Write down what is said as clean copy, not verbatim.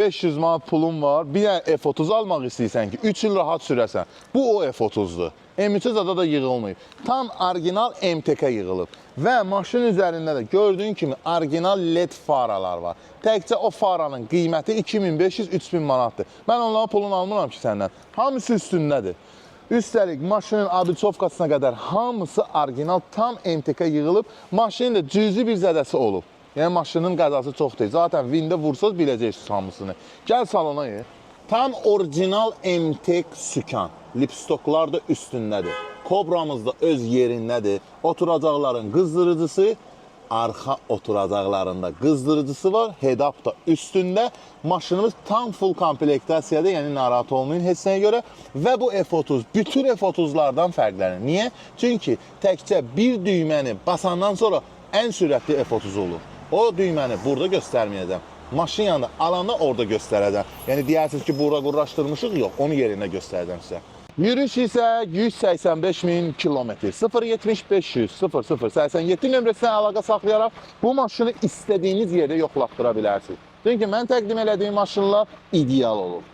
500 manat pulun var, bir dənə F30 almaq istəyirsən ki, 3 il rahat sürəsən. Bu o F30'dur. M3 zada da yığılmayıb. Tam orijinal MTK yığılıb. Və maşının üzərində də gördüyün kimi orijinal LED faralar var. Təkcə o faranın qiyməti 2500-3000 manatdır. Mən onların pulunu almıram ki səndən. Hamısı üstündədir. Üstəlik maşının abiçovkasına qədər hamısı orijinal tam MTK yığılıb. Maşının da cüzi bir zədəsi olub. Yəni maşının qəzası çox deyil. Zaten vində vursaz biləcəksiniz hamısını. Gəl salona ye. Tam orijinal MTK sükan. Lipstoklar da üstündədir. Kobramız da öz yerindədir. Oturacaqların qızdırıcısı, arxa oturacaqlarında qızdırıcısı var. Head-up da üstündə. Maşınımız tam full komplektasiyadır, yəni narahat olmayın heç nəyə görə. Və bu F30 bütün F30'lardan fərqlənir. Niyə? Çünki təkcə bir düyməni basandan sonra ən sürətli F30 olur. O düyməni burada göstərməyəcəm. Maşın yanında alanda orada göstərəcəm. Yəni deyərsiniz ki, burada qurlaşdırmışıq, yox, onu yerində göstərəcəm sizə. Yürüyüş isə 185.000 kilometr. 07500 0087 nömrəsinə əlaqə saxlayaraq bu maşını istədiyiniz yerdə yoxlatdıra bilərsiniz. Çünki mən təqdim elədiyim maşınlar ideal olur.